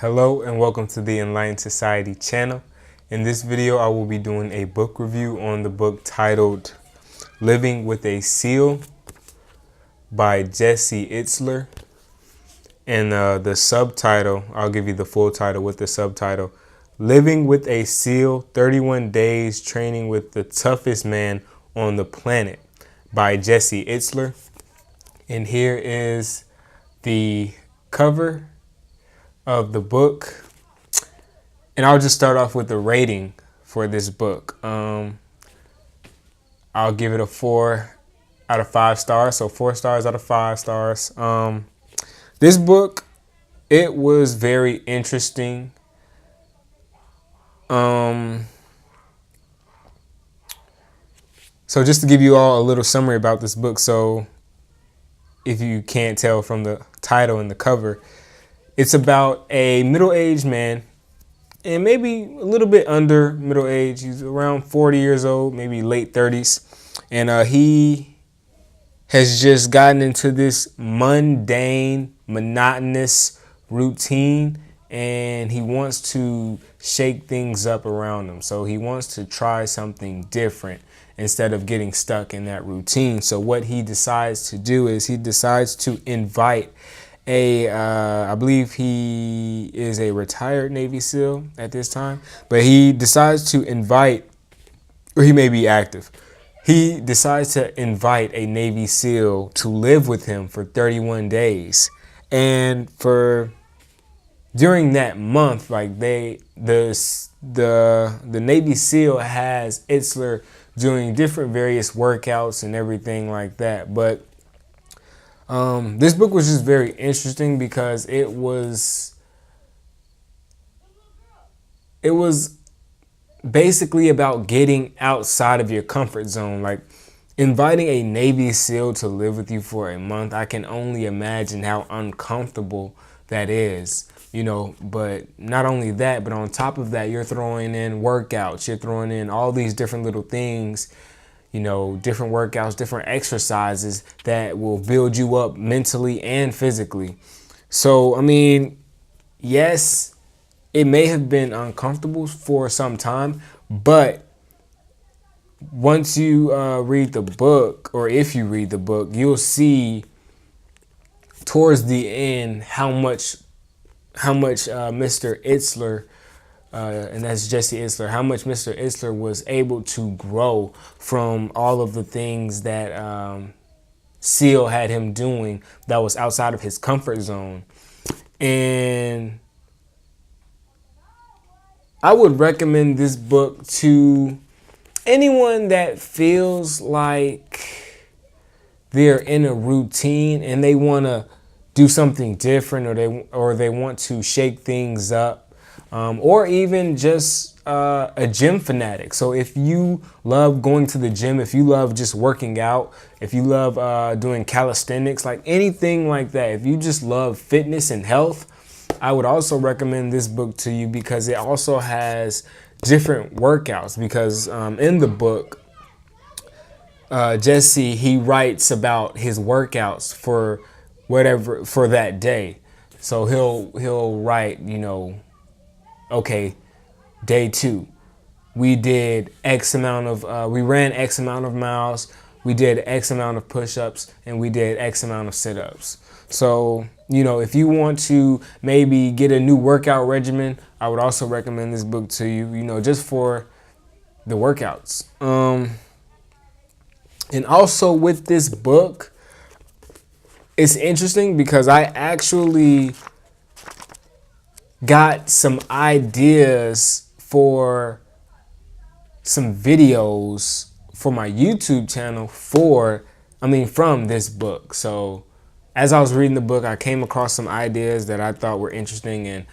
Hello and welcome to the Enlightened Society channel. In this video, I will be doing a book review on the book titled Living with a Seal by Jesse Itzler. And the subtitle, I'll give you the full title with the subtitle, Living with a Seal, 31 Days Training with the Toughest Man on the Planet by Jesse Itzler. And here is the cover of the book, and I'll just start off with the rating for this book. I'll give it a 4 out of 5 stars, so 4 stars out of 5 stars. This book, it was very interesting. So just to give you all a little summary about this book, so if you can't tell from the title and the cover, it's about a middle-aged man, and maybe a little bit under middle age. He's around 40 years old, maybe late 30s. And he has just gotten into this mundane, monotonous routine, and he wants to shake things up around him. So he wants to try something different instead of getting stuck in that routine. So what he decides to do is he decides to invite I believe he is a retired Navy SEAL at this time, but he decides to invite, or he may be active. He decides to invite a Navy SEAL to live with him for 31 days. And during that month, like the Navy SEAL has Itzler doing different various workouts and everything like that. But this book was just very interesting because it was basically about getting outside of your comfort zone, like inviting a Navy SEAL to live with you for a month. I can only imagine how uncomfortable that is, but not only that, but on top of that, you're throwing in workouts, you're throwing in all these different little things, different workouts, different exercises that will build you up mentally and physically. So, I mean, yes, it may have been uncomfortable for some time, but once you read the book, or if you read the book, you'll see towards the end how much Mr. Itzler, and that's Jesse Itzler, how much Mr. Itzler was able to grow from all of the things that SEAL had him doing that was outside of his comfort zone. And I would recommend this book to anyone that feels like they're in a routine and they want to do something different, or they want to shake things up, or even just a gym fanatic. So if you love going to the gym, if you love just working out, if you love doing calisthenics, like anything like that, if you just love fitness and health, I would also recommend this book to you because it also has different workouts. Because in the book, Jesse, he writes about his workouts for that day. So he'll write, okay, day 2, we did X amount of, we ran X amount of miles, we did X amount of push-ups, and we did X amount of sit-ups. So, if you want to maybe get a new workout regimen, I would also recommend this book to you, just for the workouts. And also with this book, it's interesting because I actually got some ideas for some videos for my YouTube channel from this book. So as I was reading the book, I came across some ideas that I thought were interesting, and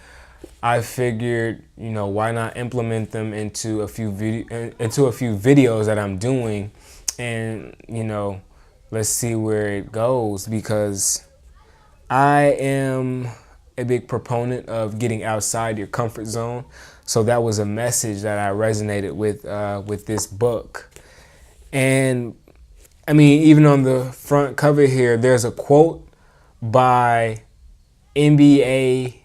I figured, why not implement them into a few videos that I'm doing, and let's see where it goes, because I am a big proponent of getting outside your comfort zone. So that was a message that I resonated with this book. And I mean, even on the front cover here, there's a quote by NBA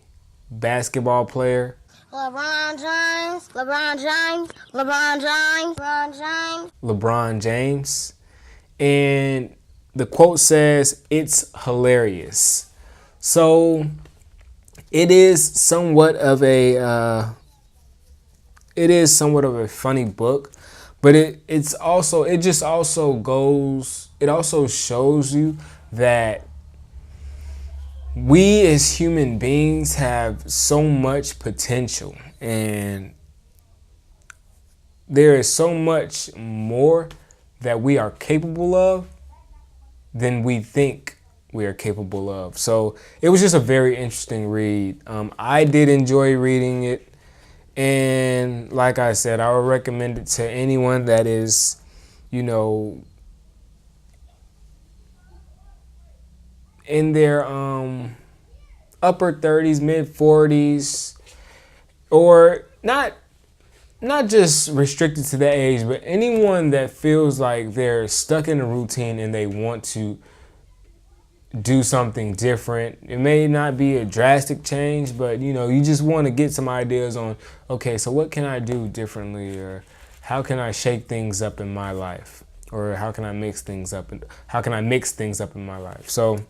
basketball player. LeBron James, LeBron James, LeBron James, LeBron James. LeBron James. And the quote says, "It's hilarious." So it is somewhat of a funny book, but it also shows you that we as human beings have so much potential, and there is so much more that we are capable of than we think we are capable of. So it was just a very interesting read. I did enjoy reading it, and like I said, I would recommend it to anyone that is, in their upper 30s, mid 40s, or not just restricted to that age, but anyone that feels like they're stuck in a routine and they want to do something different. It may not be a drastic change, but you just want to get some ideas on, okay, so what can I do differently, or how can I shake things up in my life, or how can I mix things up in my life. So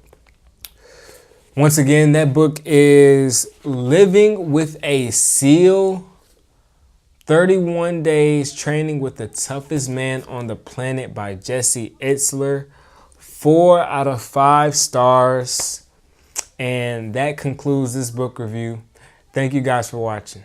once again, that book is Living with a SEAL, 31 Days Training with the Toughest Man on the Planet by Jesse Itzler. 4 out of 5 stars. And that concludes this book review. Thank you guys for watching.